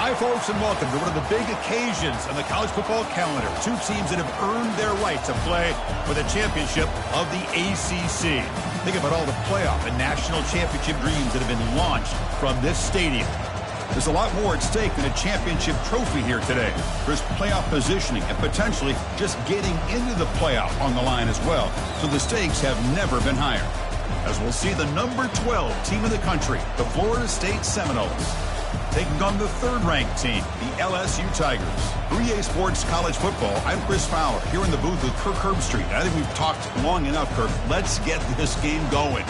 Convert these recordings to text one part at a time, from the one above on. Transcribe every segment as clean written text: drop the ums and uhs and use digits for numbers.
Hi, folks, and welcome to one of the big occasions on the college football calendar. Two teams that have earned their right to play for the championship of the ACC. Think about all the playoff and national championship dreams that have been launched from this stadium. There's a lot more at stake than a championship trophy here today. There's playoff positioning and potentially just getting into the playoff on the line as well. So the stakes have never been higher. As we'll see the number 12 team in the country, the Florida State Seminoles, taking on the third-ranked team, the LSU Tigers. For EA Sports College Football, I'm Chris Fowler, here in the booth with Kirk Herbstreit. I think we've talked long enough, Kirk. Let's get this game going.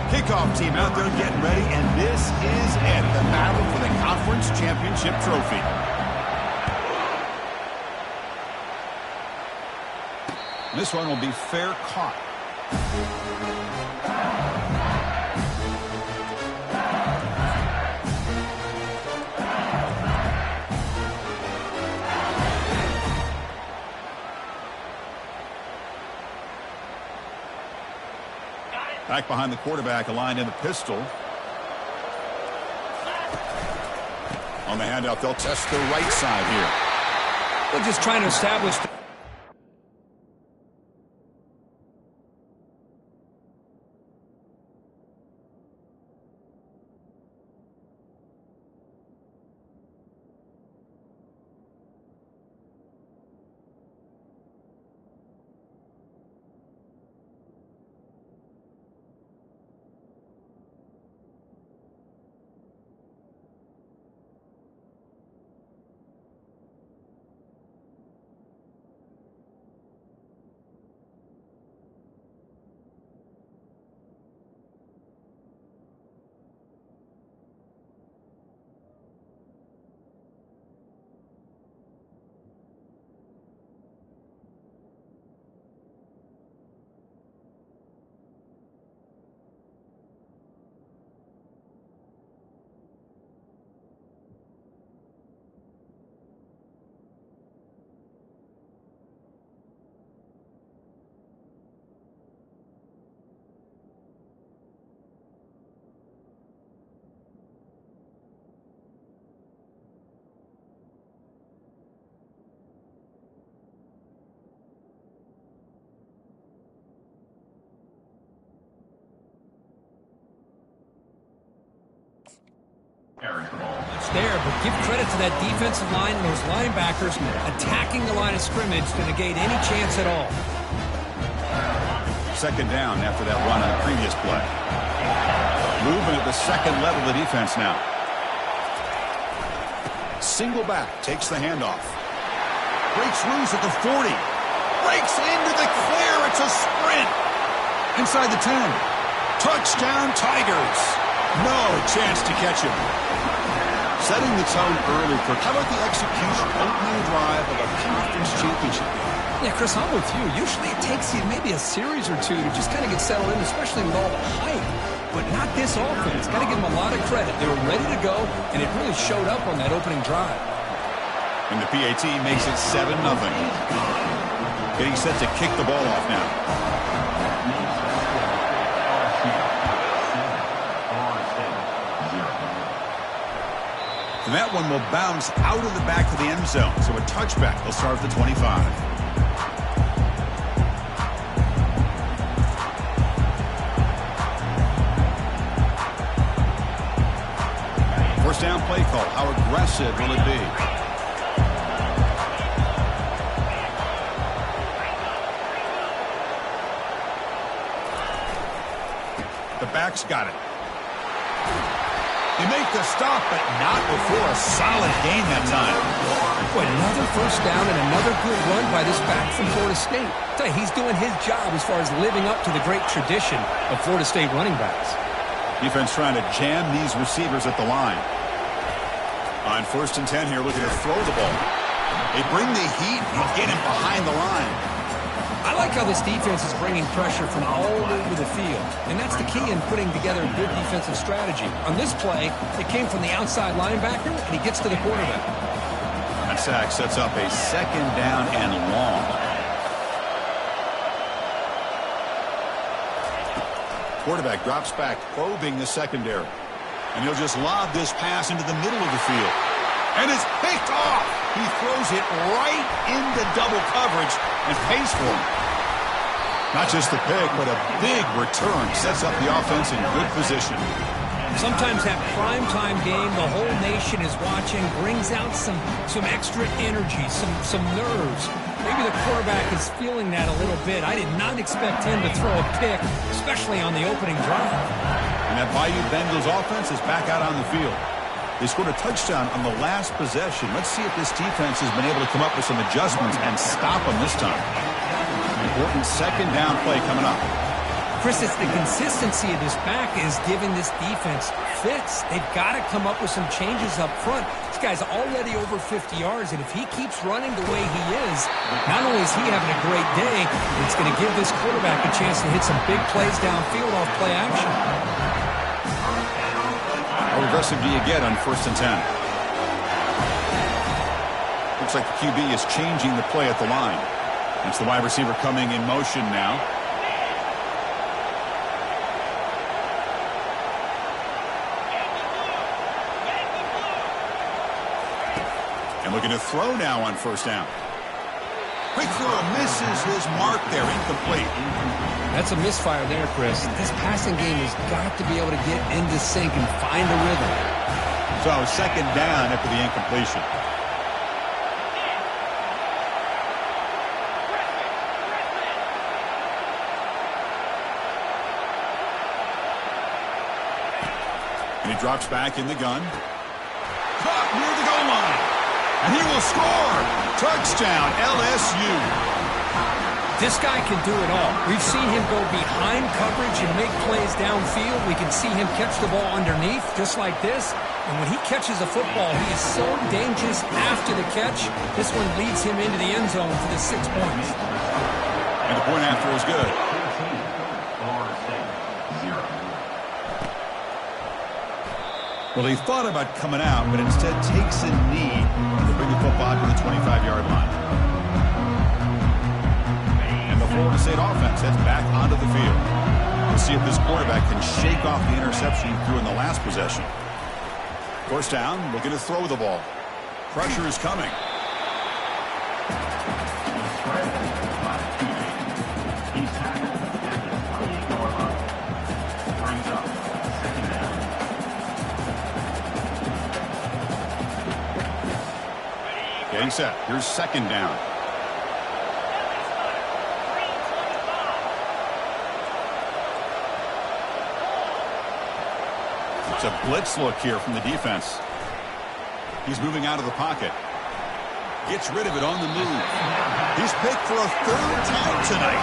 Kickoff team out there getting ready, and this is it, the battle for the conference championship trophy. This one will be fair caught. Back behind the quarterback, aligned in the pistol. On the handout, they'll test the right side here. They're just trying to establish... It's there, but give credit to that defensive line and those linebackers attacking the line of scrimmage to negate any chance at all. Second down after that run on the previous play. Moving at the second level of the defense now. Single back, takes the handoff. Breaks loose at the 40. Breaks into the clear. It's a sprint. Inside the 10. Touchdown, Tigers. No chance to catch him. Setting the tone early, Kirk. How about the execution, opening drive of a conference championship? Yeah, Chris, I'm with you. Usually it takes you maybe a series or two to just kind of get settled in, especially with all the hype. But not this offense. Got to give them a lot of credit. They were ready to go, and it really showed up on that opening drive. And the PAT makes it 7-0. Getting set to kick the ball off now. And that one will bounce out of the back of the end zone. So a touchback will start at the 25. First down play call. How aggressive will it be? The back's got it. They make the stop, but not before a solid gain that time. Boy, another first down and another good run by this back from Florida State. Tell you, he's doing his job as far as living up to the great tradition of Florida State running backs. Defense trying to jam these receivers at the line. On 1st and 10 here, looking to throw the ball. They bring the heat and get him behind the line. I like how this defense is bringing pressure from all over the field, and that's the key in putting together a good defensive strategy. On this play, it came from the outside linebacker, and he gets to the quarterback. That sack sets up a second down and long. Quarterback drops back, probing the secondary. And he'll just lob this pass into the middle of the field. And it's picked off. He throws it right into double coverage and pays for it. Not just the pick, but a big return sets up the offense in good position. Sometimes that primetime game, the whole nation is watching, brings out some extra energy, some nerves. Maybe the quarterback is feeling that a little bit. I did not expect him to throw a pick, especially on the opening drive. And that Bayou Bengals offense is back out on the field. They scored a touchdown on the last possession. Let's see if this defense has been able to come up with some adjustments and stop them this time. Important second down play coming up. Chris, it's the consistency of this back is giving this defense fits. They've got to come up with some changes up front. This guy's already over 50 yards, and if he keeps running the way he is, not only is he having a great day, it's going to give this quarterback a chance to hit some big plays downfield off play action. How aggressive do you get on 1st and 10? Looks like the QB is changing the play at the line. It's the wide receiver coming in motion now. And looking to throw now on 1st down. Quick throw misses his mark there, incomplete. That's a misfire there, Chris. This passing game has got to be able to get into sync and find a rhythm. So second down after the incompletion. And he drops back in the gun. Caught near the goal line. And he will score. Touchdown, LSU. This guy can do it all. We've seen him go behind coverage and make plays downfield. We can see him catch the ball underneath, just like this. And when he catches a football, he is so dangerous after the catch. This one leads him into the end zone for the 6 points. And the point after is good. Well, he thought about coming out, but instead takes a knee to bring the football to the 25-yard line. And the Florida State offense heads back onto the field. We'll see if this quarterback can shake off the interception he threw in the last possession. 1st down, looking to throw the ball. Pressure is coming. Getting set. Here's 2nd down. It's a blitz look here from the defense. He's moving out of the pocket. Gets rid of it on the move. He's picked for a 3rd time tonight.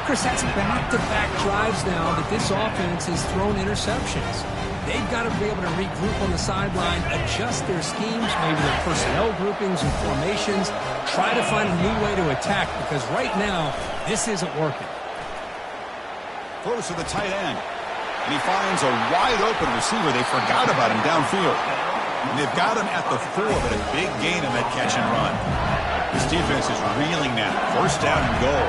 Chris, that's back-to-back drives now that this offense has thrown interceptions. They've got to be able to regroup on the sideline, adjust their schemes, maybe their personnel groupings and formations, try to find a new way to attack, because right now, this isn't working. Throws to the tight end. And he finds a wide-open receiver. They forgot about him downfield. And they've got him at the 4, but a big gain in that catch and run. This defense is reeling now. 1st down and goal.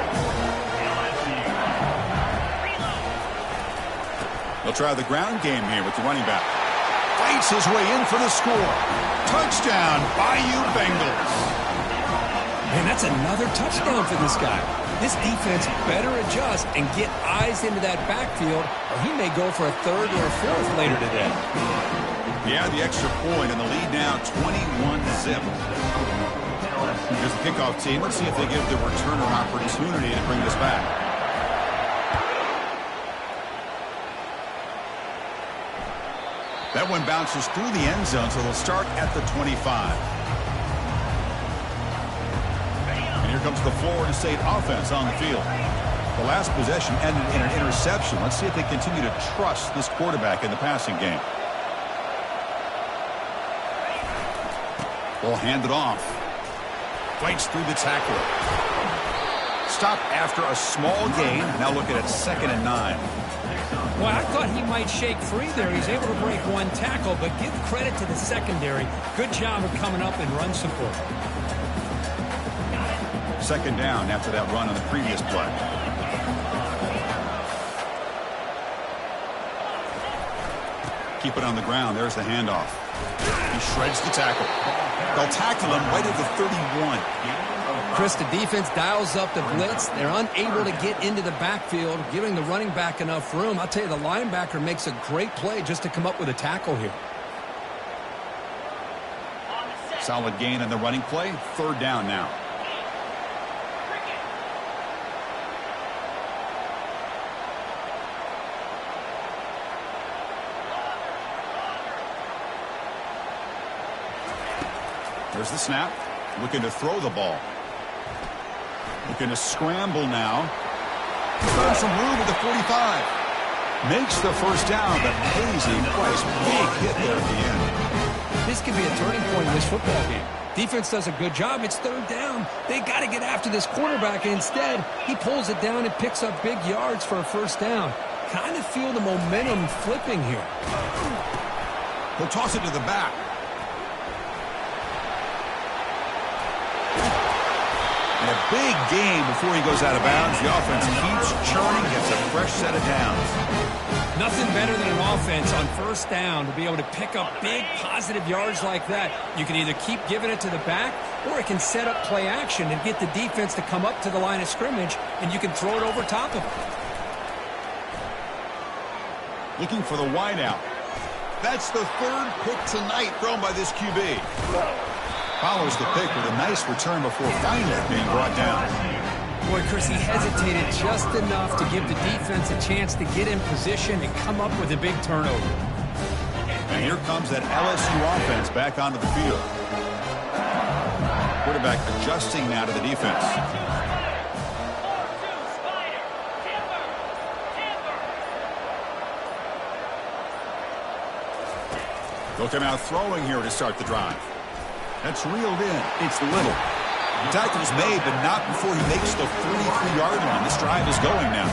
They'll try the ground game here with the running back. Fights his way in for the score. Touchdown, Bayou Bengals. Man, that's another touchdown for this guy. This defense better adjust and get eyes into that backfield, or he may go for a 3rd or a 4th later today. Yeah, the extra point, and the lead now 21-zip. Here's the kickoff team. Let's see if they give the returner an opportunity to bring this back. That one bounces through the end zone, so they'll start at the 25. And here comes the Florida State offense on the field. The last possession ended in an interception. Let's see if they continue to trust this quarterback in the passing game. Ball handed off. Fights through the tackler. Stop after a small gain. Now looking at 2nd and 9. Well, I thought he might shake free there. He's able to break one tackle, but give credit to the secondary. Good job of coming up and run support. 2nd down after that run on the previous play. Keep it on the ground. There's the handoff. He shreds the tackle. They'll tackle him right at the 31. Chris, the defense dials up the blitz. They're unable to get into the backfield, giving the running back enough room. I'll tell you, the linebacker makes a great play just to come up with a tackle here. Solid gain on the running play. 3rd down now. There's the snap. Looking to throw the ball. Looking to scramble now. Found some room at the 45. Makes the 1st down, but pays a price. Big hit there at the end. This could be a turning point in this football game. Defense does a good job. It's 3rd down. They got to get after this quarterback. Instead, he pulls it down and picks up big yards for a 1st down. Kind of feel the momentum flipping here. He'll toss it to the back. And a big game before he goes out of bounds. The offense keeps churning, gets a fresh set of downs. Nothing better than an offense on 1st down to be able to pick up big positive yards like that. You can either keep giving it to the back, or it can set up play action and get the defense to come up to the line of scrimmage, and you can throw it over top of them. Looking for the wideout. That's the 3rd pick tonight thrown by this QB. Follows the pick with a nice return before finally being brought down. Boy, Chris, he hesitated just enough to give the defense a chance to get in position and come up with a big turnover. And here comes that LSU offense back onto the field. Quarterback adjusting now to the defense. They'll come out throwing here to start the drive. That's reeled in. It's Little. The tackle is made, but not before he makes the 33-yard line. This drive is going now.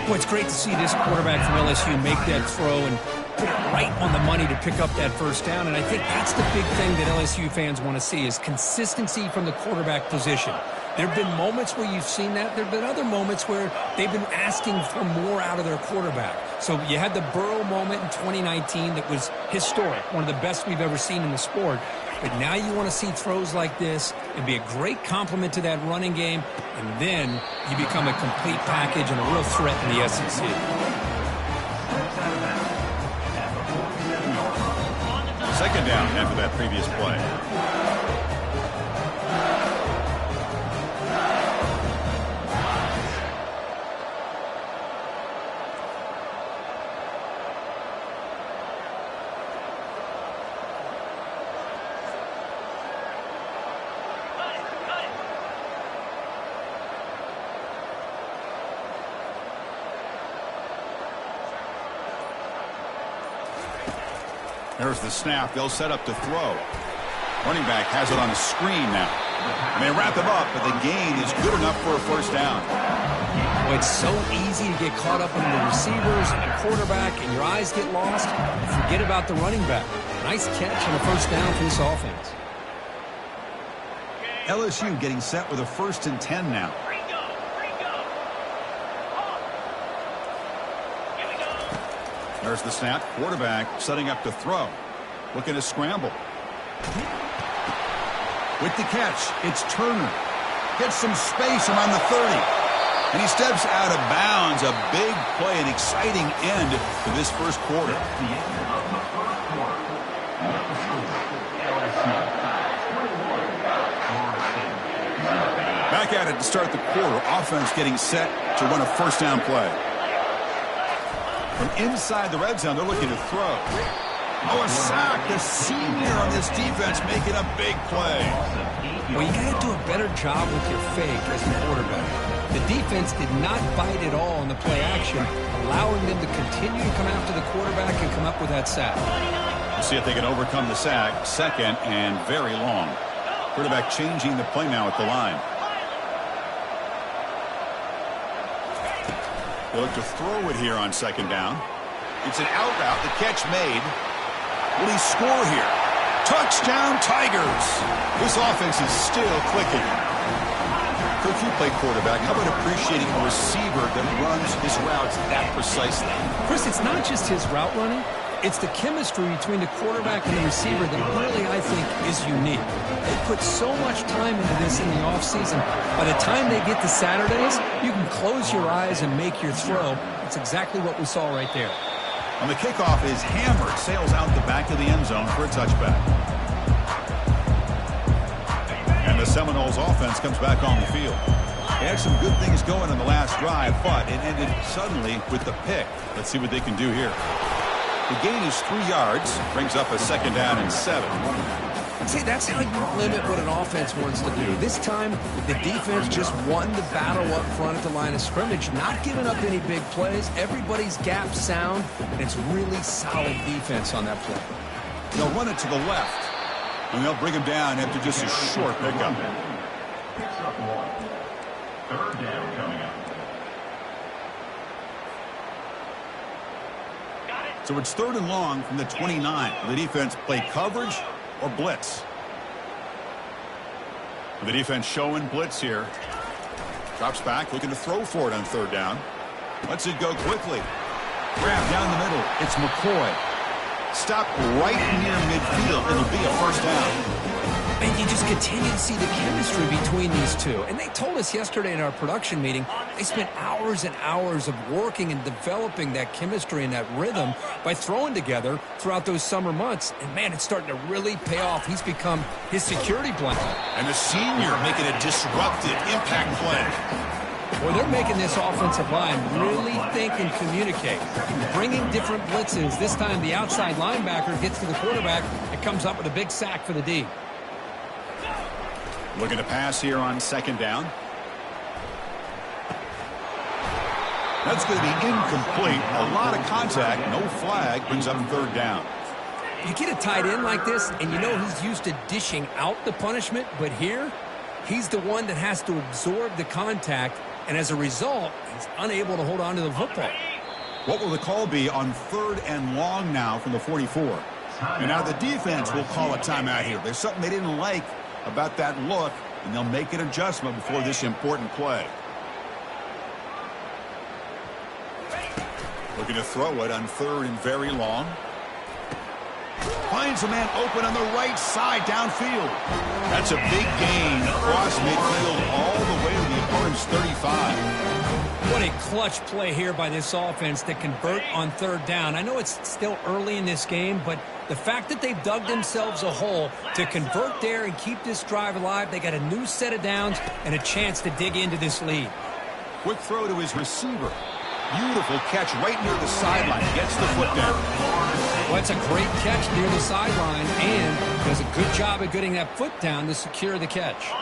Well, it's great to see this quarterback from LSU make that throw and put it right on the money to pick up that 1st down. And I think that's the big thing that LSU fans want to see is consistency from the quarterback position. There have been moments where you've seen that. There have been other moments where they've been asking for more out of their quarterback. So you had the Burrow moment in 2019 that was historic, one of the best we've ever seen in the sport. But now you want to see throws like this and be a great complement to that running game, and then you become a complete package and a real threat in the SEC. 2nd down after that previous play. There's the snap. They'll set up to throw. Running back has it on the screen now. And they wrap him up, but the gain is good enough for a 1st down. Well, it's so easy to get caught up in the receivers and the quarterback, and your eyes get lost. Forget about the running back. Nice catch and a 1st down for this offense. LSU getting set with a 1st and 10 now. There's the snap. Quarterback setting up to throw. Looking to scramble. With the catch, it's Turner. Gets some space around the 30. And he steps out of bounds. A big play, an exciting end to this 1st quarter. Back at it to start the quarter. Offense getting set to run a 1st down play. From inside the red zone, they're looking to throw. Oh, a sack. The senior on this defense making a big play. Well, you got to do a better job with your fake as a quarterback. The defense did not bite at all in the play action, allowing them to continue to come after the quarterback and come up with that sack. We'll see if they can overcome the sack. 2nd and very long. Quarterback changing the play now at the line. They look to throw it here on second down. It's an out route. The catch made. Will he score here? Touchdown, Tigers. This offense is still clicking. Coach, you play quarterback. How about appreciating a receiver that runs his routes that precisely? Chris, it's not just his route running. It's the chemistry between the quarterback and the receiver that really, I think, is unique. They put so much time into this in the offseason. By the time they get to Saturdays, you can close your eyes and make your throw. It's exactly what we saw right there. And the kickoff is hammered. Sails out the back of the end zone for a touchback. And the Seminoles offense comes back on the field. They had some good things going in the last drive, but it ended suddenly with the pick. Let's see what they can do here. The gain is 3 yards, brings up a second down and 7. I'd say that's how you limit what an offense wants to do. This time, the defense just won the battle up front at the line of scrimmage, not giving up any big plays. Everybody's gap sound, and it's really solid defense on that play. They'll run it to the left, and they'll bring him down after just a short pickup. Picks up 1. Third down coming up. So it's 3rd and long from the 29. Will the defense play coverage or blitz? The defense showing blitz here. Drops back, looking to throw for it on 3rd down. Lets it go quickly. Grab down the middle. It's McCoy. Stop right near midfield. It'll be a first down. And you just continue to see the chemistry between these two. And they told us yesterday in our production meeting, they spent hours and hours of working and developing that chemistry and that rhythm by throwing together throughout those summer months. And, man, it's starting to really pay off. He's become his security blanket. And the senior making a disruptive impact play. Well, they're making this offensive line really think and communicate. Bringing different blitzes. This time the outside linebacker gets to the quarterback and comes up with a big sack for the D. Looking to pass here on 2nd down. That's going to be incomplete. A lot of contact. No flag. Brings up 3rd down. You get a tight end like this, and you know he's used to dishing out the punishment, but here, he's the one that has to absorb the contact, and as a result, he's unable to hold on to the football. What will the call be on 3rd and long now from the 44? And now the defense will call a timeout here. There's something they didn't like about that look, and they'll make an adjustment before this important play. Looking to throw it on 3rd and very long. Finds a man open on the right side downfield. That's a big gain across midfield all the way to the opponent's 35. What a clutch play here by this offense to convert on 3rd down. I know it's still early in this game, but the fact that they've dug themselves a hole to convert there and keep this drive alive, they got a new set of downs and a chance to dig into this lead. Quick throw to his receiver. Beautiful catch right near the sideline. Gets the foot down. Well, it's a great catch near the sideline and does a good job of getting that foot down to secure the catch.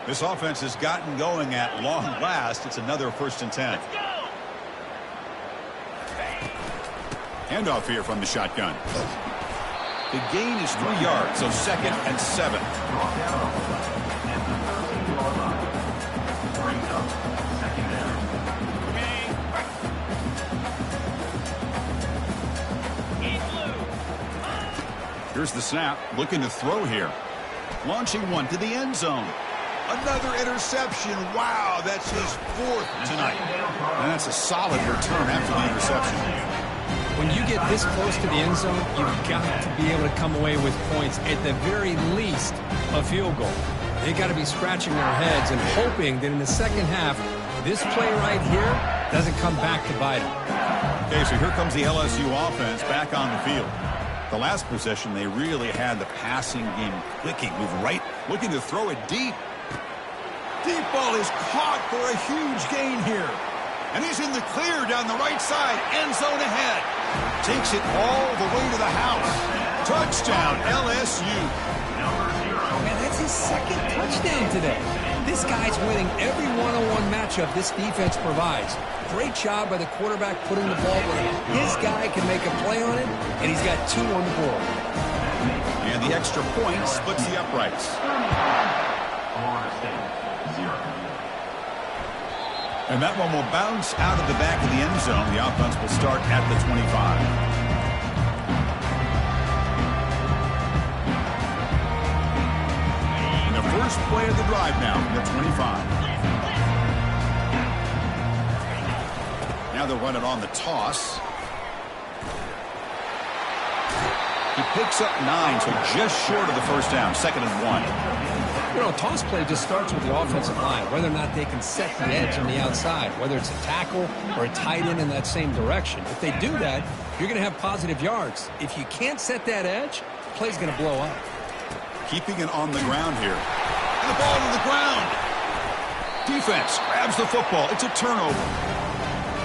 This offense has gotten going at long last. It's another 1st and 10. Handoff here from the shotgun. The gain is 3 yards, so 2nd and 7. Here's the snap. Looking to throw here. Launching one to the end zone. Another interception. Wow, that's his 4th tonight. And that's a solid return after the interception. When you get this close to the end zone, you've got to be able to come away with points, at the very least, a field goal. They've got to be scratching their heads and hoping that in the second half, this play right here doesn't come back to bite them. Okay, so here comes the LSU offense back on the field. The last possession, they really had the passing game clicking. Move right, looking to throw it deep. Deep ball is caught for a huge gain here. And he's in the clear down the right side. End zone ahead. Takes it all the way to the house. Touchdown, LSU. Man, that's his 2nd touchdown today. This guy's winning every one-on-one matchup this defense provides. Great job by the quarterback putting the ball where his guy can make a play on it, and he's got 2 on the board. And the extra point splits the uprights. And that one will bounce out of the back of the end zone. The offense will start at the 25. And the first play of the drive now from the 25. Now they'll run it on the toss. He picks up 9, so just short of the first down. 2nd and 1. You know, toss play just starts with the offensive line, whether or not they can set the edge on the outside, whether it's a tackle or a tight end in that same direction. If they do that, you're going to have positive yards. If you can't set that edge, the play's going to blow up. Keeping it on the ground here. And the ball to the ground. Defense grabs the football. It's a turnover.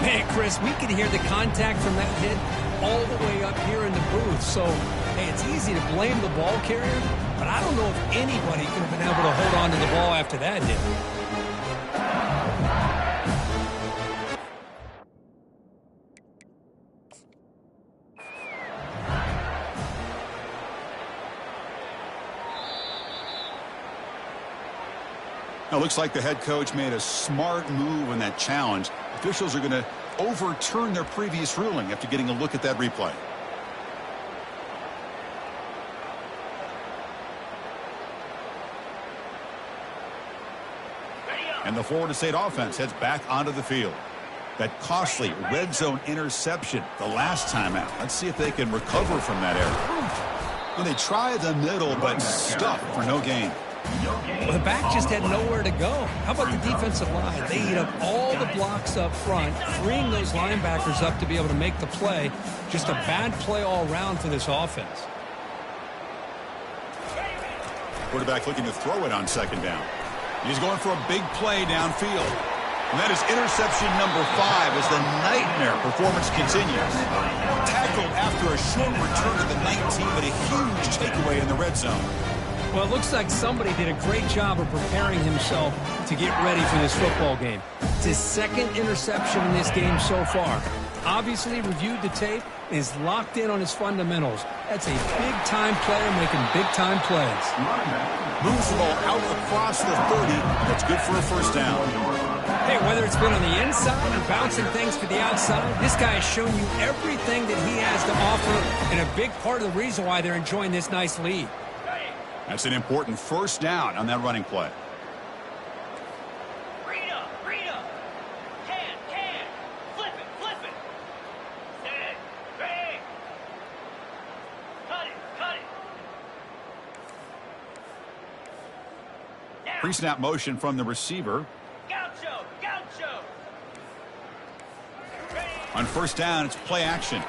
Man, Chris, we can hear the contact from that hit all the way up here in the booth. So, hey, it's easy to blame the ball carrier, but I don't know if anybody could have been able to hold on to the ball after that hit. Now, looks like the head coach made a smart move in that challenge. Officials are going to overturn their previous ruling after getting a look at that replay. And the Florida State offense heads back onto the field. That costly red zone interception the last time out. Let's see if they can recover from that error. Well, they try the middle, but stuck for no gain. Well, the back just had nowhere to go. How about the defensive line? They eat up all the blocks up front, freeing those linebackers up to be able to make the play. Just a bad play all around for this offense. Quarterback looking to throw it on 2nd down. He's going for a big play downfield. And that is interception number 5 as the nightmare performance continues. Tackled after a short return to the 19, but a huge takeaway in the red zone. Well, it looks like somebody did a great job of preparing himself to get ready for this football game. It's his 2nd interception in this game so far. Obviously reviewed the tape and is locked in on his fundamentals. That's a big-time player making big-time plays. Moves the ball out across the 30. That's good for a first down. Hey, whether it's been on the inside or bouncing things to the outside, this guy has shown you everything that he has to offer and a big part of the reason why they're enjoying this nice lead. That's an important first down on that running play. Rita. Can. Flip it. Set, bang. Cut it. Now. Pre-snap motion from the receiver. Gaucho. On first down, it's play action.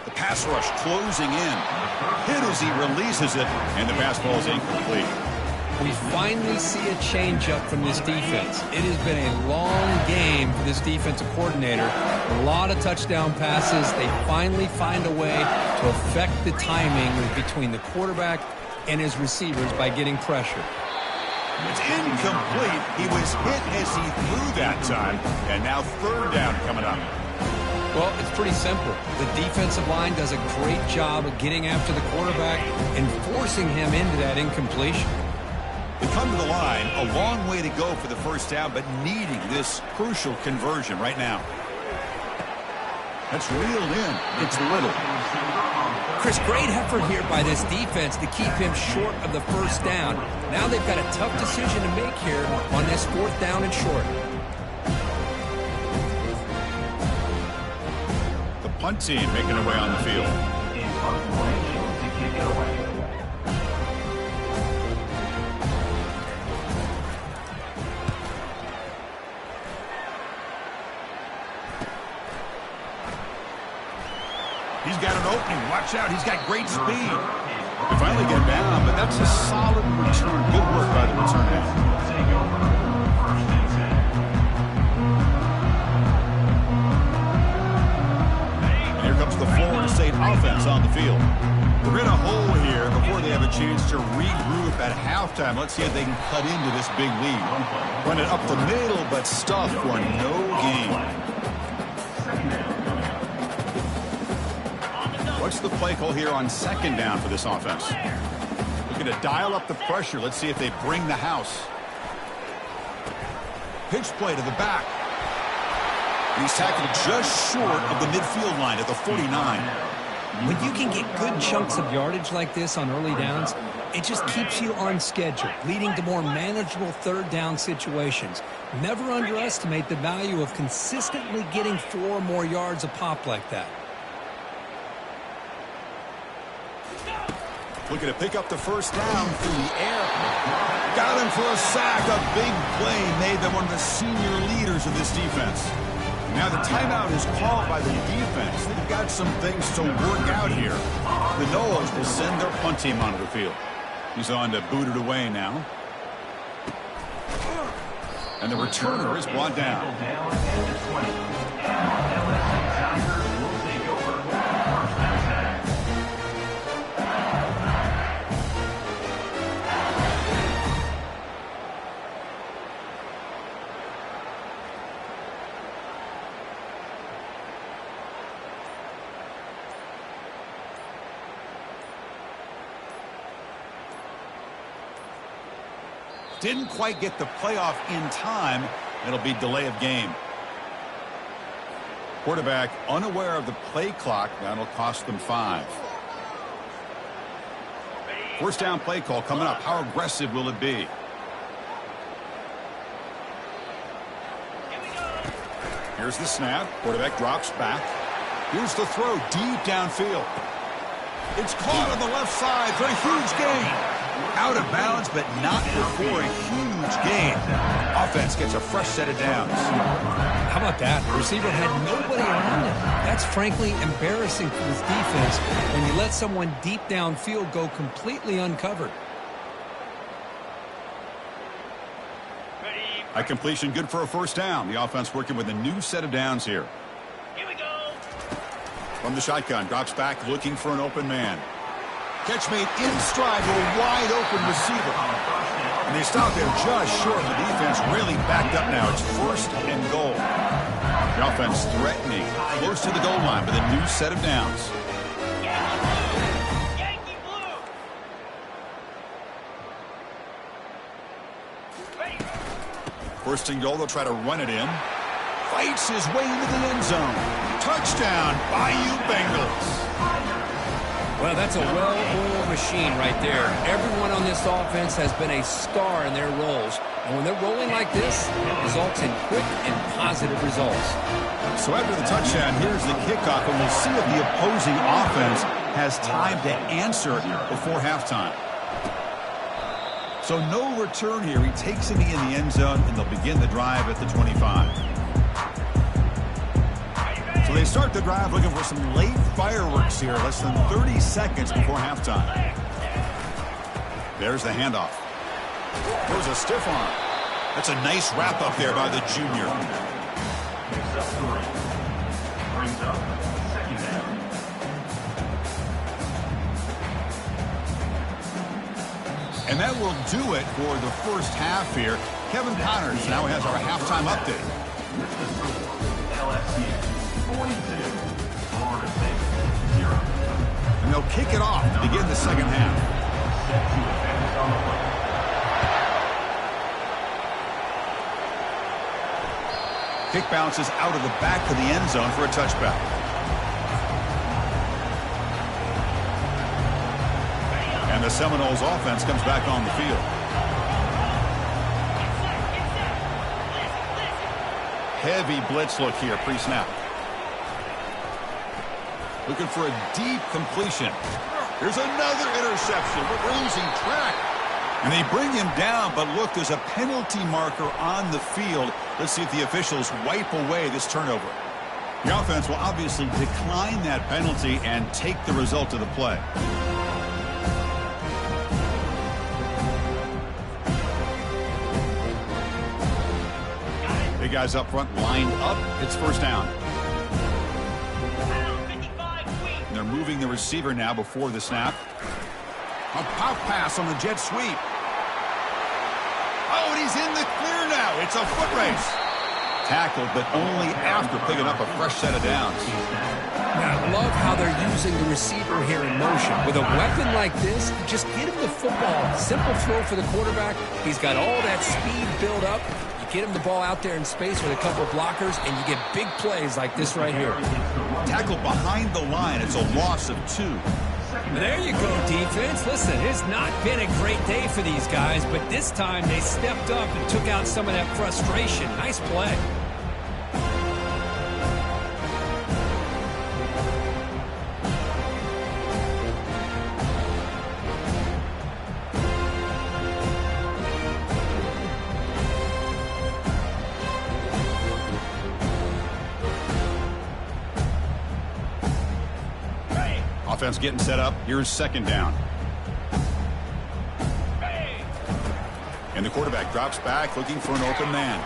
The pass rush closing in. Hit as he releases it, and the pass ball is incomplete. We finally see a changeup from this defense. It has been a long game for this defensive coordinator. A lot of touchdown passes. They finally find a way to affect the timing between the quarterback and his receivers by getting pressure. It's incomplete. He was hit as he threw that time, and now 3rd down coming up. Well, it's pretty simple. The defensive line does a great job of getting after the quarterback and forcing him into that incompletion. They come to the line, a long way to go for the first down, but needing this crucial conversion right now. That's reeled in. It's little. Chris, great effort here by this defense to keep him short of the first down. Now they've got a tough decision to make here on this 4th down and short. Punt team making their way on the field. He's got an opening. Watch out. He's got great speed. They finally get down, but that's a solid return. Good work by the return man. The Florida State offense on the field. We're in a hole here before they have a chance to regroup at halftime. Let's see if they can cut into this big lead. Run it up the middle, but stuff for no gain. What's the play call here on 2nd down for this offense? Looking to dial up the pressure. Let's see if they bring the house. Pitch play to the back. And he's tackled just short of the midfield line at the 49. When you can get good chunks of yardage like this on early downs, it just keeps you on schedule, leading to more manageable third down situations. Never underestimate the value of consistently getting 4 or more yards a pop like that. Looking to pick up the first down through the air. Got him for a sack. A big play made them one of the senior leaders of this defense. Now the timeout is called by the defense. They've got some things to work out here. The Noles will send their punt team onto the field. He's on to boot it away now. And the returner is brought down. Didn't quite get the playoff in time. It'll be delay of game. Quarterback unaware of the play clock. That'll cost them 5. First down play call coming up. How aggressive will it be? Here's the snap. Quarterback drops back. Here's the throw deep downfield. It's caught on the left side for a huge gain. Out of bounds, but not before a huge gain. Offense gets a fresh set of downs. How about that? The receiver had nobody around him. That's frankly embarrassing for this defense when you let someone deep downfield go completely uncovered. A completion good for a first down. The offense working with a new set of downs here. Here we go. From the shotgun, drops back looking for an open man. Catch made in stride to a wide open receiver. And they stop him just short. The defense really backed up now. It's first and goal. The offense threatening close to the goal line with a new set of downs. Yankee blue. Ready. First and goal, they'll try to run it in. Fights his way into the end zone. Touchdown, Bayou Bengals. Well, that's a well-oiled machine right there. Everyone on this offense has been a star in their roles. And when they're rolling like this, it results in quick and positive results. So after the touchdown, here's the kickoff, and we'll see if the opposing offense has time to answer before halftime. So no return here. He takes it in the end zone, and they'll begin the drive at the 25. So they start the drive looking for some late fireworks here, less than 30 seconds before halftime. There's the handoff. There's a stiff arm. That's a nice wrap up there by the junior. Brings up second down. And that will do it for the first half here. Kevin Connors now has our halftime update. LSU 42, Florida State 0. And they'll kick it off to begin the second half. Set to advance on the play. Kick bounces out of the back of the end zone for a touchback. And the Seminoles offense comes back on the field. Heavy blitz look here pre-snap. Looking for a deep completion. There's another interception, but we're losing track. And they bring him down, but look, there's a penalty marker on the field. Let's see if the officials wipe away this turnover. The offense will obviously decline that penalty and take the result of the play. Big guys up front lined up. It's first down. And they're moving the receiver now before the snap. A pop pass on the jet sweep. Oh, and he's in the clear now. It's a foot race. Tackled, but only after picking up a fresh set of downs. I love how they're using the receiver here in motion. With a weapon like this, just get him the football. Simple throw for the quarterback. He's got all that speed built up. You get him the ball out there in space with a couple of blockers, and you get big plays like this right here. Tackled behind the line. It's a loss of 2. There you go, defense. Listen, it's not been a great day for these guys, but this time they stepped up and took out some of that frustration. Nice play. Offense getting set up. Here's second down. And the quarterback drops back looking for an open man.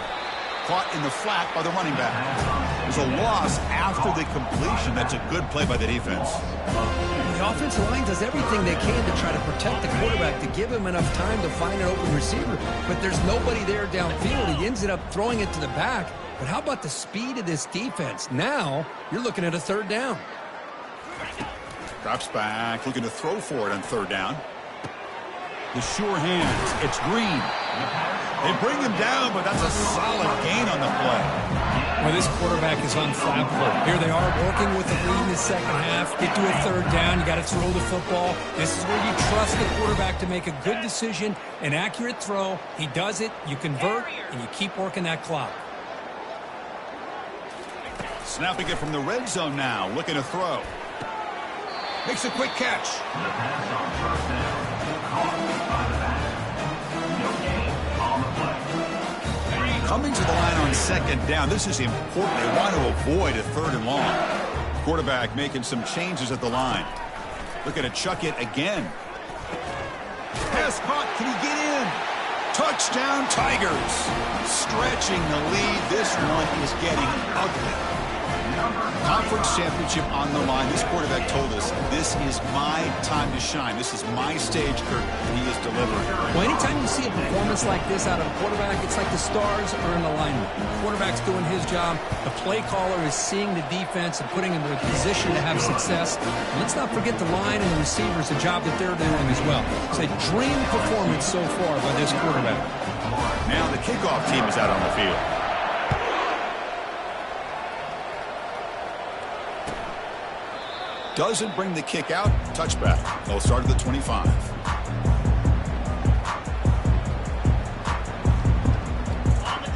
Caught in the flat by the running back. There's a loss after the completion. That's a good play by the defense. The offensive line does everything they can to try to protect the quarterback, to give him enough time to find an open receiver. But there's nobody there downfield. He ends up throwing it to the back. But how about the speed of this defense? Now you're looking at a third down. Drops back, looking to throw for it on third down. The sure hands. It's Green. They bring him down, but that's a solid gain on the play. Well, this quarterback is unflappable. Here they are working with the lead in the second half. Get to a third down. You got to throw the football. This is where you trust the quarterback to make a good decision, an accurate throw. He does it. You convert, and you keep working that clock. Snapping it from the red zone now. Looking to throw. Makes a quick catch. The pass on first down. Caught by the back. No gain on the play. Coming to the line on second down. This is important. They want to avoid a third and long. Quarterback making some changes at the line. Looking to chuck it again. Pass caught. Can he get in? Touchdown Tigers. Stretching the lead. This one is getting ugly. Conference championship on the line. This quarterback told us, this is my time to shine. This is my stage, Kurt, and he is delivering. Well, anytime you see a performance like this out of a quarterback, it's like the stars are in alignment. The quarterback's doing his job. The play caller is seeing the defense and putting them in a position to have success. And let's not forget the line and the receivers, the job that they're doing as well. It's a dream performance so far by this quarterback. Now the kickoff team is out on the field. Doesn't bring the kick out. Touchback. They'll start at the 25.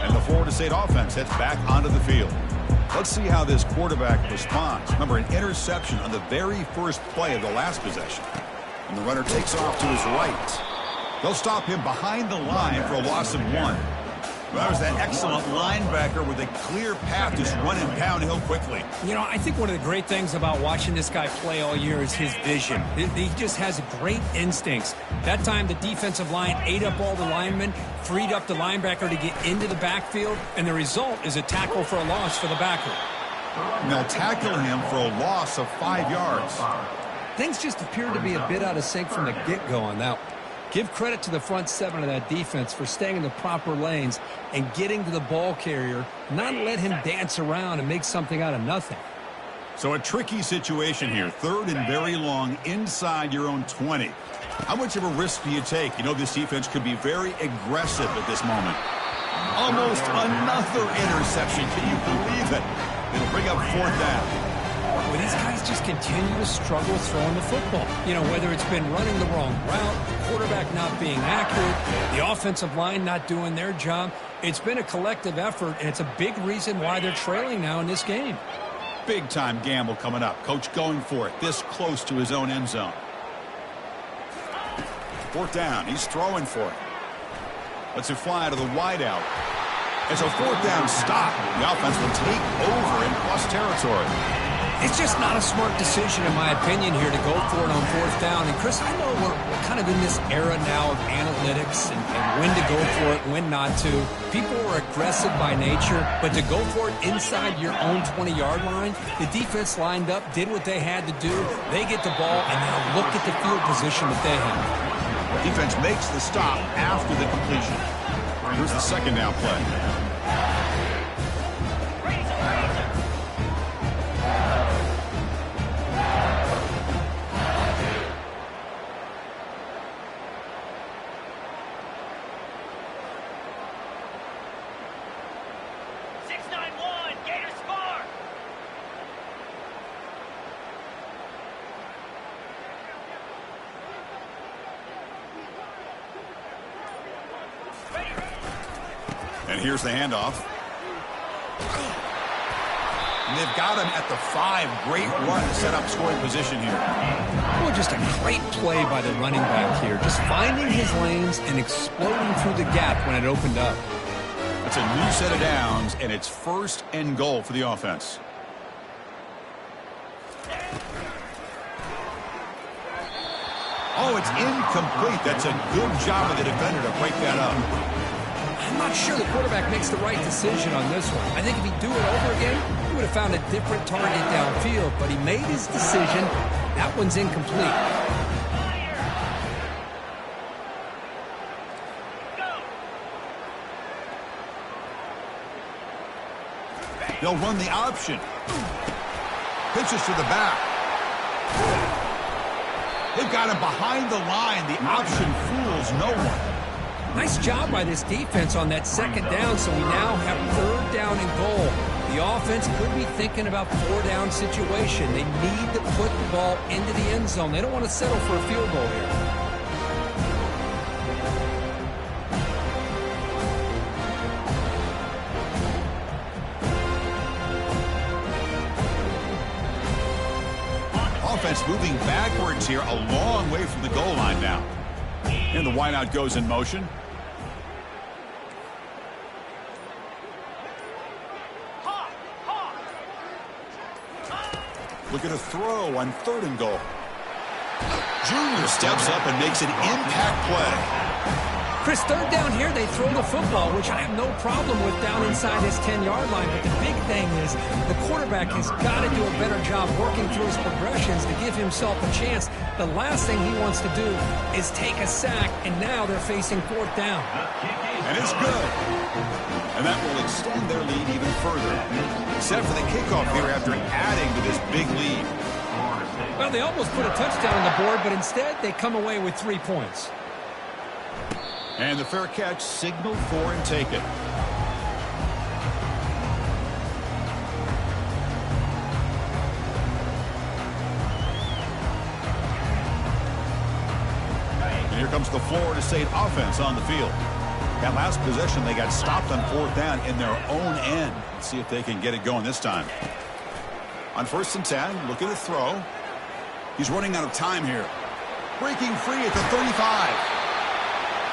And the Florida State offense heads back onto the field. Let's see how this quarterback responds. Remember, an interception on the very first play of the last possession. And the runner takes off to his right. They'll stop him behind the line for a loss of 1. Well, that was that excellent linebacker with a clear path, just running downhill quickly. You know, I think one of the great things about watching this guy play all year is his vision. He just has great instincts. That time, the defensive line ate up all the linemen, freed up the linebacker to get into the backfield, and the result is a tackle for a loss for the backer. And they'll tackle him for a loss of 5 yards. Things just appear to be a bit out of sync from the get-go on that one. Give credit to the front seven of that defense for staying in the proper lanes and getting to the ball carrier, not let him dance around and make something out of nothing. So a tricky situation here. Third and very long inside your own 20. How much of a risk do you take? You know, this defense could be very aggressive at this moment. Almost another interception. Can you believe it? It'll bring up fourth down. Well, these guys just continue to struggle throwing the football. You know, whether it's been running the wrong route, the quarterback not being accurate, the offensive line not doing their job. It's been a collective effort, and it's a big reason why they're trailing now in this game. Big-time gamble coming up. Coach going for it, this close to his own end zone. Fourth down. He's throwing for it. Lets it fly to the wideout. It's a fourth down stop. The offense will take over in plus territory. It's just not a smart decision, in my opinion, here to go for it on fourth down. And, Chris, I know we're kind of in this era now of analytics and when to go for it, when not to. People are aggressive by nature, but to go for it inside your own 20-yard line, the defense lined up, did what they had to do. They get the ball, and now look at the field position that they have. Defense makes the stop after the completion. Here's the second down play. And here's the handoff. And they've got him at the 5. Great run to set up scoring position here. Well, just a great play by the running back here. Just finding his lanes and exploding through the gap when it opened up. It's a new set of downs, and it's 1st and goal for the offense. Oh, it's incomplete. That's a good job of the defender to break that up. I'm not sure the quarterback makes the right decision on this one. I think if he'd do it over again, he would have found a different target downfield, but he made his decision. That one's incomplete. They'll run the option. Pitches to the back. They've got him behind the line. The option fools no one. Nice job by this defense on that 2nd down, so we now have 3rd down and goal. The offense could be thinking about 4-down situation. They need to put the ball into the end zone. They don't want to settle for a field goal here. Offense moving backwards here, a long way from the goal line now. And the wideout goes in motion. Look at a throw on 3rd and goal. Junior steps up and makes an impact play. Chris, 3rd down here, they throw the football, which I have no problem with down inside his 10-yard line. But the big thing is the quarterback has got to do a better job working through his progressions to give himself a chance. The last thing he wants to do is take a sack, and now they're facing 4th down. And it's good. And that will extend their lead even further. Set for the kickoff here after adding to this big lead. Well, they almost put a touchdown on the board, but instead they come away with 3 points. And the fair catch signaled for and taken. And here comes the Florida State offense on the field. That last possession, they got stopped on 4th down in their own end. Let's see if they can get it going this time. On 1st and 10, look at the throw. He's running out of time here. Breaking free at the 35.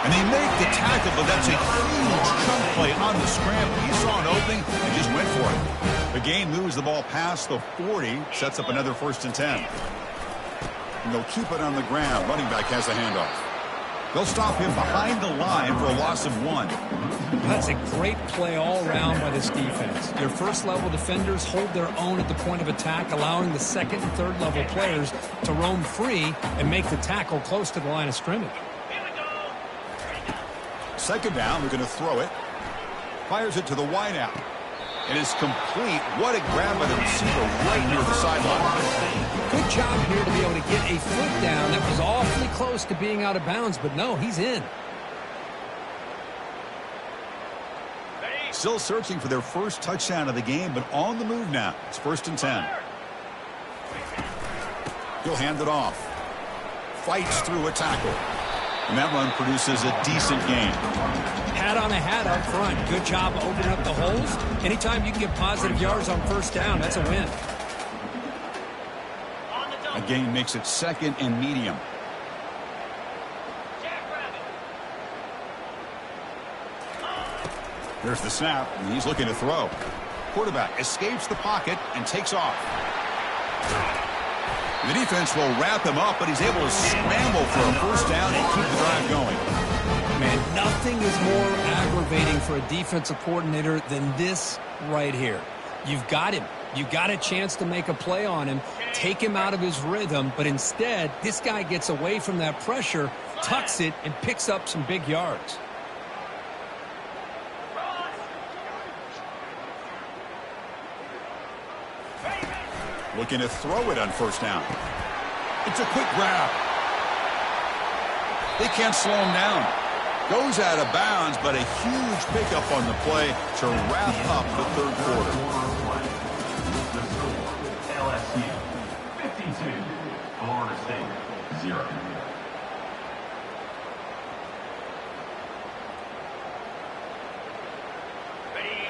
And they make the tackle, but that's a huge chunk play on the scramble. He saw an opening and just went for it. The game moves the ball past the 40, sets up another 1st and 10. And they'll keep it on the ground. Running back has the handoff. They'll stop him behind the line for a loss of 1. That's a great play all around by this defense. Your 1st-level defenders hold their own at the point of attack, allowing the 2nd and 3rd-level players to roam free and make the tackle close to the line of scrimmage. 2nd down, they're going to throw it. Fires it to the wideout. It is complete. What a grab by the receiver right near the sideline. Good job here to be able to get a foot down. That was awfully close to being out of bounds, but no, he's in. Still searching for their 1st touchdown of the game, but on the move now. It's 1st and 10. He'll hand it off. Fights through a tackle. And that run produces a decent gain. Hat on a hat up front. Good job opening up the holes. Anytime you can get positive yards on 1st down, that's a win. A gain makes it 2nd and medium. There's the snap, and he's looking to throw. Quarterback escapes the pocket and takes off. The defense will wrap him up, but he's able to scramble for a 1st down and keep the drive going. Man, nothing is more aggravating for a defensive coordinator than this right here. You've got him. You've got a chance to make a play on him, take him out of his rhythm, but instead, this guy gets away from that pressure, tucks it, and picks up some big yards. Looking to throw it on 1st down. It's a quick grab. They can't slow him down. Goes out of bounds, but a huge pickup on the play to wrap up the 3rd quarter. The score, LSU 52, Florida State 0.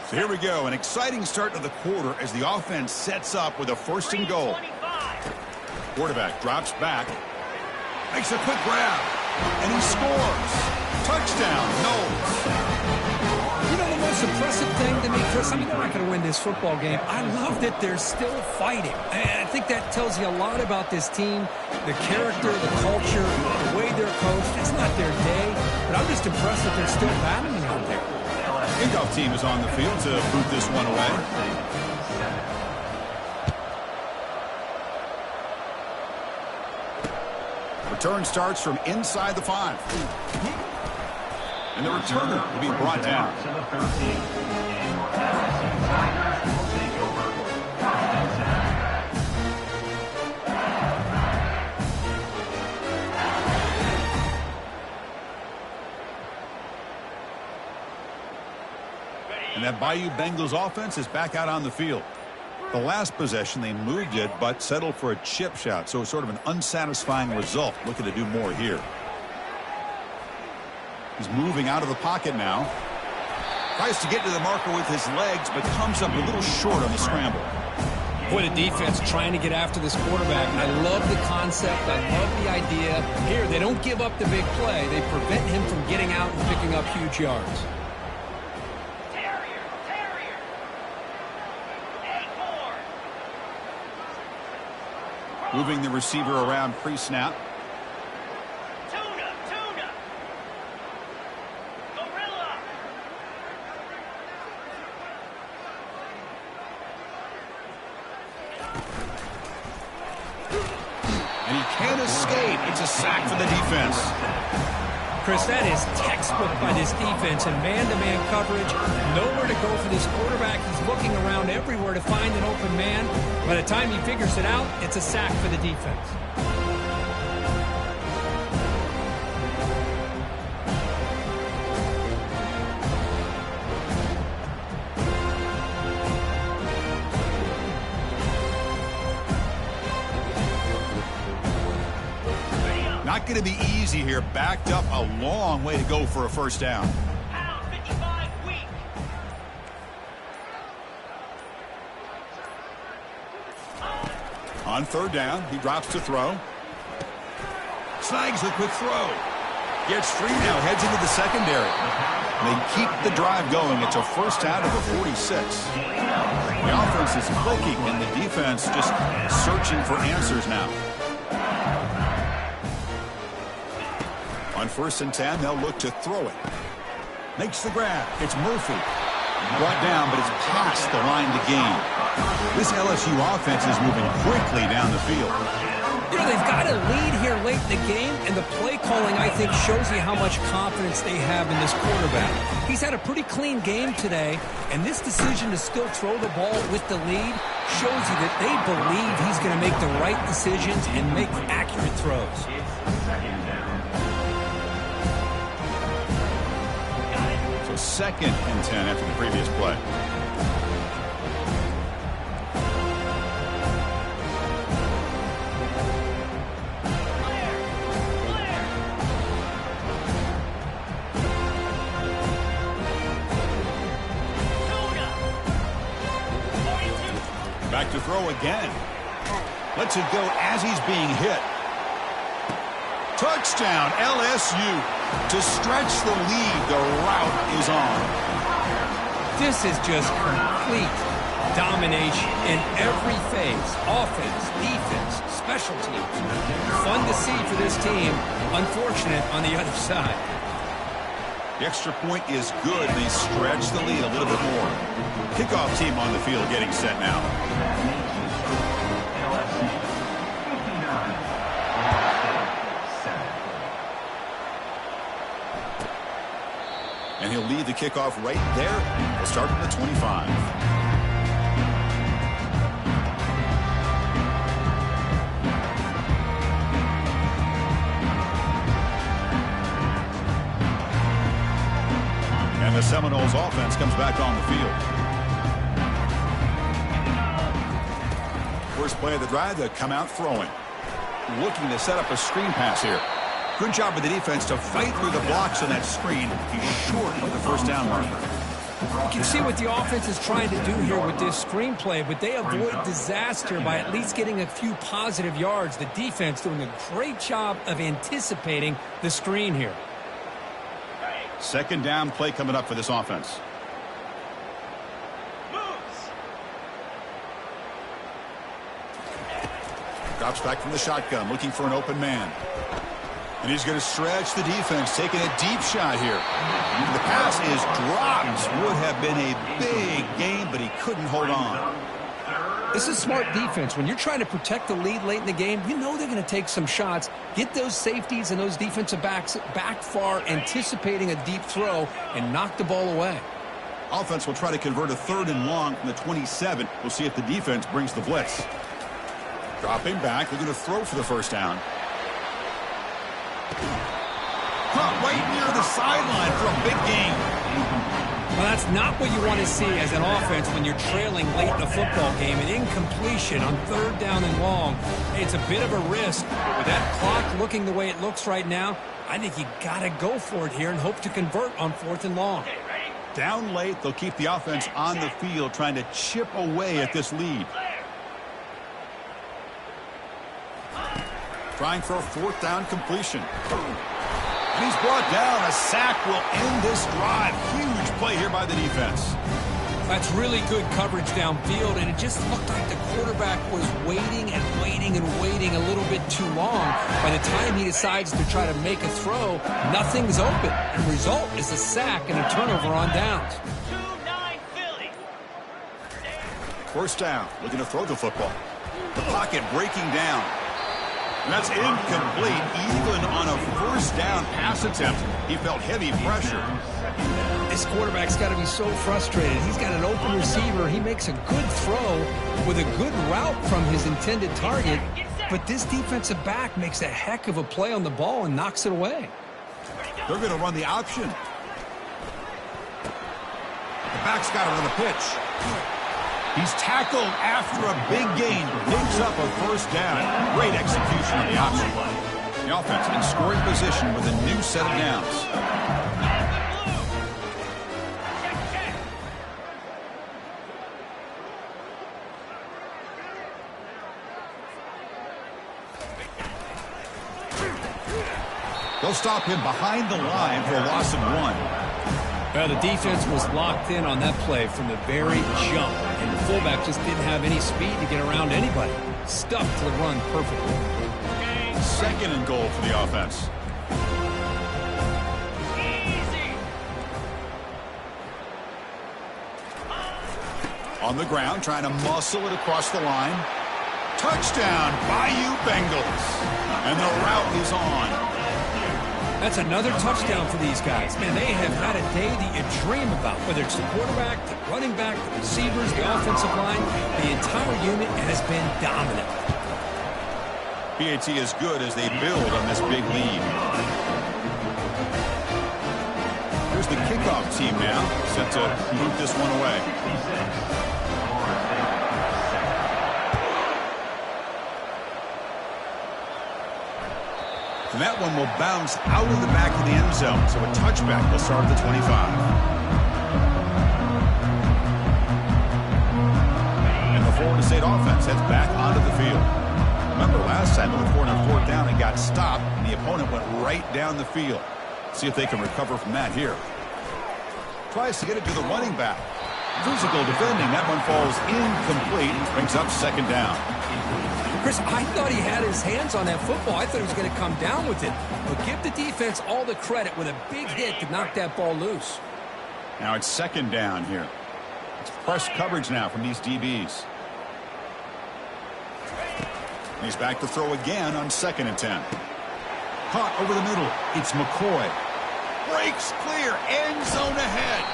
So here we go, an exciting start to the quarter as the offense sets up with a first and goal. 25. Quarterback drops back, makes a quick grab, and he scores. Touchdown, Knowles. You know, the most impressive thing to me, Chris, I mean, they're not going to win this football game. I love that they're still fighting. And I think that tells you a lot about this team, the character, the culture, the way they're coached. It's not their day, but I'm just impressed that they're still battling out there. Kickoff team is on the field to boot this one away. Return starts from inside the 5. And the returner will be brought down. To the 13. And your LSU Tigers will take over 1st and 10. And that Bayou Bengals offense is back out on the field. The last possession, they moved it, but settled for a chip shot. So it's sort of an unsatisfying result. Looking to do more here. He's moving out of the pocket now. Tries to get to the marker with his legs, but comes up a little short on the scramble. Boy, the defense trying to get after this quarterback. I love the concept. I love the idea. Here, they don't give up the big play. They prevent him from getting out and picking up huge yards. Terrier. Acorn. Moving the receiver around pre-snap. Tuna. Gorilla. And he can't escape. It's a sack for the defense. Chris, that is textbook by this defense and man-to-man coverage. Nowhere to go for this quarterback. He's looking around everywhere to find an open man. By the time he figures it out, it's a sack for the defense. Not going to be easy here. Backed up a long way to go for a first down. Pound 55 weak. On third down, he drops to throw. Snags the quick throw. Gets free now, heads into the secondary. They keep the drive going. It's a first out of the 46. The offense is clicking, and the defense just searching for answers now. On 1st and 10, they'll look to throw it. Makes the grab. It's Murphy. Brought down, but it's past the line to gain. This LSU offense is moving quickly down the field. You know, they've got a lead here late in the game, and the play calling, I think, shows you how much confidence they have in this quarterback. He's had a pretty clean game today, and this decision to still throw the ball with the lead shows you that they believe he's going to make the right decisions and make accurate throws. So 2nd and 10 after the previous play. Back to throw again. Lets it go as he's being hit. Touchdown, LSU. To stretch the lead, the route is on. This is just complete domination in every phase. Offense, defense, special teams. Fun to see for this team. Unfortunate on the other side. The extra point is good. They stretch the lead a little bit more. Kickoff team on the field getting set now. And he'll lead the kickoff right there. We'll start at the 25. And the Seminoles offense comes back on the field. First play of the drive, they come out throwing. Looking to set up a screen pass here. Good job with the defense to fight through the blocks on that screen. He's short of the first down marker. You can see what the offense is trying to do here with this screenplay, but they avoid disaster by at least getting a few positive yards. The defense doing a great job of anticipating the screen here. Second down play coming up for this offense. Moves. Drops back from the shotgun, looking for an open man. And he's going to stretch the defense, taking a deep shot here. The pass is dropped. Would have been a big game, but he couldn't hold on. This is smart defense. When you're trying to protect the lead late in the game, you know they're going to take some shots, get those safeties and those defensive backs back far, anticipating a deep throw, and knock the ball away. Offense will try to convert a 3rd and long from the 27. We'll see if the defense brings the blitz. Dropping back, looking to throw for the first down. Caught right near the sideline for a big gain. Well, that's not what you want to see as an offense when you're trailing late in a football game. An incompletion on 3rd down and long. It's a bit of a risk, but with that clock looking the way it looks right now, I think you got to go for it here and hope to convert on 4th and long. Down late, they'll keep the offense on the field trying to chip away at this lead. Trying for a 4th down completion. And he's brought down. A sack will end this drive. Huge play here by the defense. That's really good coverage downfield, and it just looked like the quarterback was waiting and waiting and waiting a little bit too long. By the time he decides to try to make a throw, nothing's open. The result is a sack and a turnover on downs. 2-9 Philly. First down, looking to throw the football. The pocket breaking down. And that's incomplete, even on a first down pass attempt. He felt heavy pressure. This quarterback's got to be so frustrated. He's got an open receiver. He makes a good throw with a good route from his intended target. But this defensive back makes a heck of a play on the ball and knocks it away. They're going to run the option. The back's got it on the pitch. He's tackled after a big gain. Picks up a first down. Great execution on the option play. The offense in scoring position with a new set of downs. They'll stop him behind the line for a loss of 1. Well, the defense was locked in on that play from the very jump, and the fullback just didn't have any speed to get around anybody. Stuck to the run perfectly. 2nd and goal for the offense. Easy. On the ground, trying to muscle it across the line. Touchdown, Bayou Bengals. And the route is on. That's another touchdown for these guys. Man, they have had a day that you dream about, whether it's the quarterback, the running back, the receivers, the offensive line. The entire unit has been dominant. PAT is good as they build on this big lead. Here's the kickoff team now, set to move this one away. And that one will bounce out of the back of the end zone, so a touchback will start at the 25. And the Florida State offense heads back onto the field. Remember last time, looking for it on 4th down and got stopped, and the opponent went right down the field. See if they can recover from that here. Tries to get it to the running back. Physical defending. That one falls incomplete. Brings up 2nd down. Chris, I thought he had his hands on that football. I thought he was going to come down with it. But give the defense all the credit with a big hit to knock that ball loose. Now it's 2nd down here. It's press coverage now from these DBs. He's back to throw again on 2nd and 10. Caught over the middle. It's McCoy. Breaks clear. End zone ahead.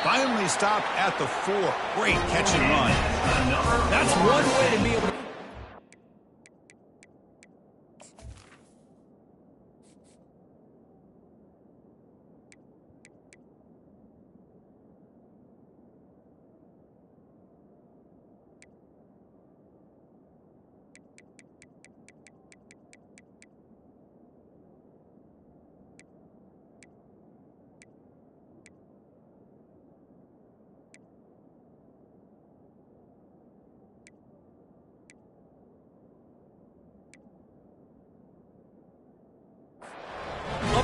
Finally stopped at the 4. Great catch and run. That's one way to be able to...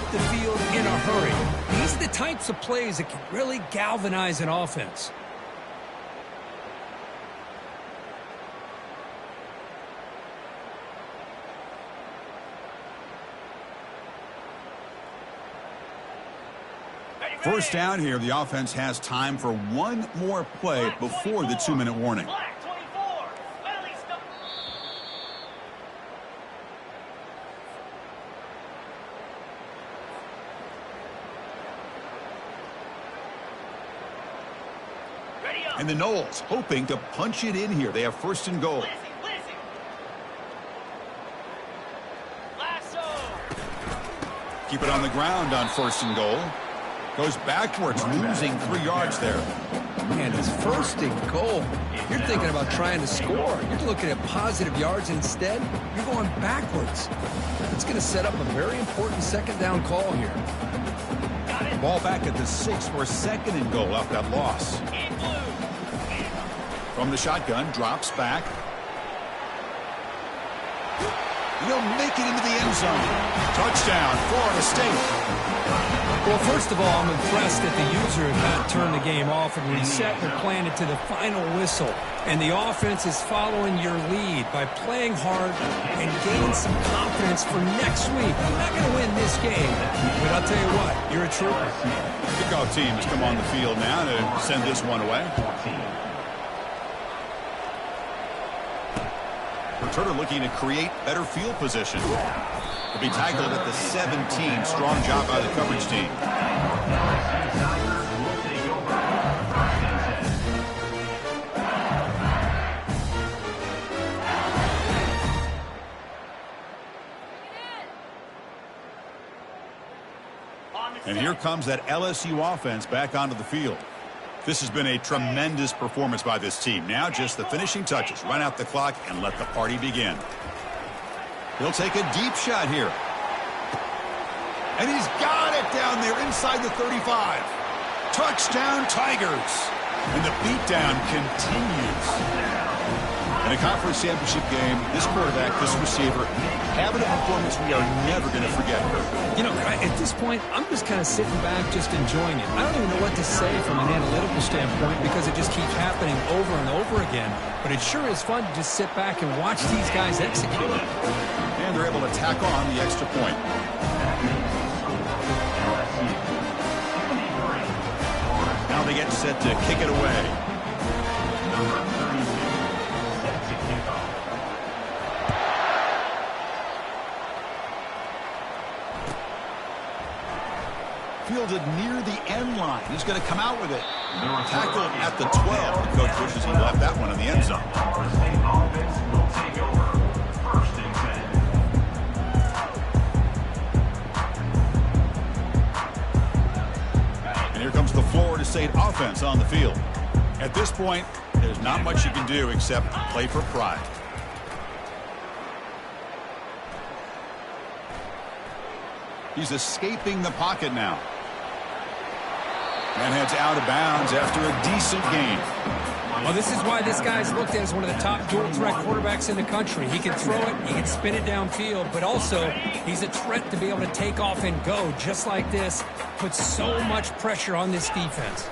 off the field in a hurry. These are the types of plays that can really galvanize an offense. First down here, the offense has time for one more play before the 2-minute warning. Black 24. Valley stop. Ready up. And the Noles hoping to punch it in here. They have first and goal. Lizzie. Lasso. Keep it on the ground on first and goal. Goes backwards, losing 3 yards there. Man, it's first and goal. You're thinking about trying to score. You're looking at positive yards, and instead, you're going backwards. It's going to set up a very important second down call here. Ball back at the 6 for second and goal off that loss. In blue. From the shotgun, drops back. He'll make it into the end zone. Touchdown, Florida State. Well, first of all, I'm impressed that the user had not turned the game off and reset their plan to the final whistle. And the offense is following your lead by playing hard and gaining some confidence for next week. You're not going to win this game, but I'll tell you what, you're a trooper. Kickoff team has come on the field now to send this one away. Returner looking to create better field position. Will be tackled at the 17. Strong job by the coverage team. And here comes that LSU offense back onto the field. This has been a tremendous performance by this team. Now just the finishing touches. Run out the clock and let the party begin. He'll take a deep shot here. And he's got it down there inside the 35. Touchdown, Tigers. And the beatdown continues. In a conference championship game, this quarterback, this receiver, having a performance we are never going to forget. You know, at this point, I'm just kind of sitting back, just enjoying it. I don't even know what to say from an analytical standpoint because it just keeps happening over and over again. But it sure is fun to just sit back and watch these guys execute. And they're able to tack on the extra point. Now they get set to kick it away. Fielded near the end line. He's going to come out with it. Tackled at the 12. The coach wishes he left that one in the end zone. And here comes the Florida State offense on the field. At this point, there's not much you can do except play for pride. He's escaping the pocket now. And heads out of bounds after a decent gain. Well, this is why this guy's looked at as one of the top dual-threat quarterbacks in the country. He can throw it, he can spin it downfield, but also he's a threat to be able to take off and go just like this. Puts so much pressure on this defense.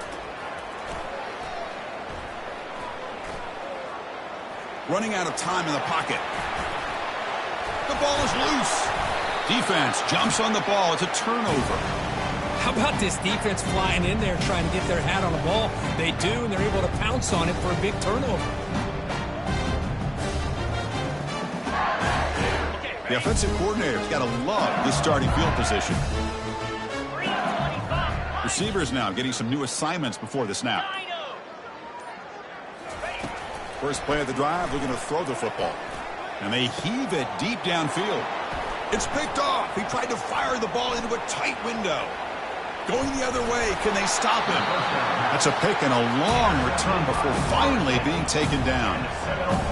Running out of time in the pocket. The ball is loose. Defense jumps on the ball. It's a turnover. How about this defense flying in there trying to get their hat on the ball? They do, and they're able to pounce on it for a big turnover. The offensive coordinator's got to love this starting field position. Receivers now getting some new assignments before the snap. First play of the drive, looking to throw the football. And they heave it deep downfield. It's picked off. He tried to fire the ball into a tight window. Going the other way. Can they stop him? That's a pick and a long return before finally being taken down.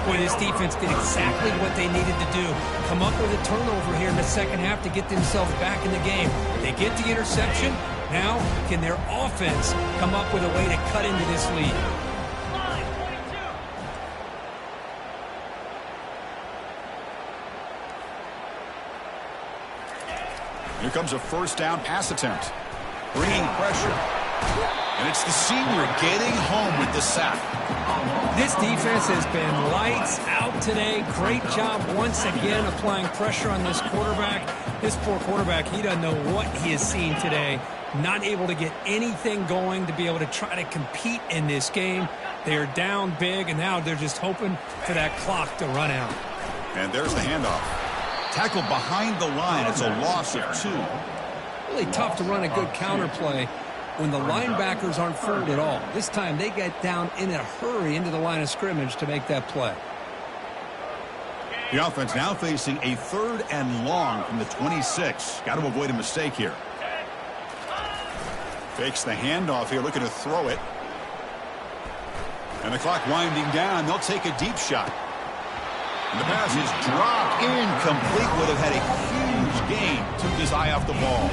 Boy, this defense did exactly what they needed to do. Come up with a turnover here in the second half to get themselves back in the game. They get the interception. Now, can their offense come up with a way to cut into this lead? Here comes a first down pass attempt. Bringing pressure. And it's the senior getting home with the sack. This defense has been lights out today. Great job once again applying pressure on this quarterback. This poor quarterback, he doesn't know what he has seen today. Not able to get anything going to be able to try to compete in this game. They are down big, and now they're just hoping for that clock to run out. And there's the handoff. Tackled behind the line. It's a loss of 2. Really tough to run a good counter play when the linebackers aren't fooled at all. This time they get down in a hurry into the line of scrimmage to make that play. The offense now facing a 3rd and long from the 26. Got to avoid a mistake here. Fakes the handoff here, looking to throw it. And the clock winding down. They'll take a deep shot. And the pass is dropped incomplete. Would have had a huge gain. Took his eye off the ball.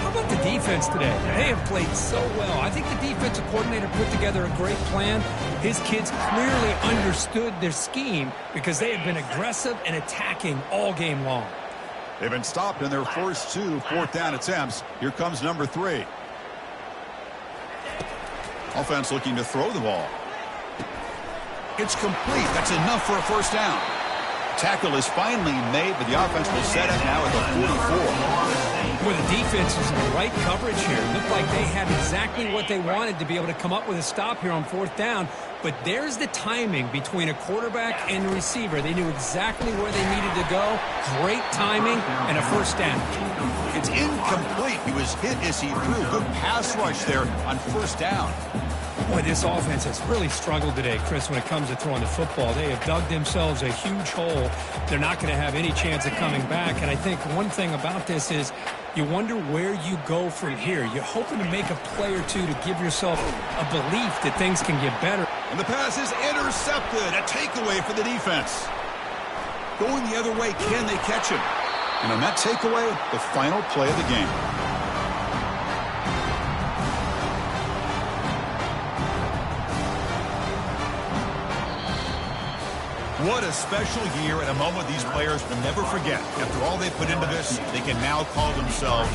How about the defense today? They have played so well. I think the defensive coordinator put together a great plan. His kids clearly understood their scheme because they have been aggressive and attacking all game long. They've been stopped in their first 2 4th down attempts. Here comes number 3. Offense looking to throw the ball. It's complete. That's enough for a first down. Tackle is finally made, but the offense will set it now at the 44. Well, the defense is in the right coverage here. It looked like they had exactly what they wanted to be able to come up with a stop here on 4th down. But there's the timing between a quarterback and the receiver. They knew exactly where they needed to go. Great timing and a first down. It's incomplete. He was hit as he threw. Good pass rush there on first down. Boy, this offense has really struggled today, Chris, when it comes to throwing the football. They have dug themselves a huge hole. They're not going to have any chance of coming back. And I think one thing about this is you wonder where you go from here. You're hoping to make a play or two to give yourself a belief that things can get better. And the pass is intercepted. A takeaway for the defense. Going the other way, can they catch him? And on that takeaway, the final play of the game. What a special year and a moment these players will never forget. After all they put into this, they can now call themselves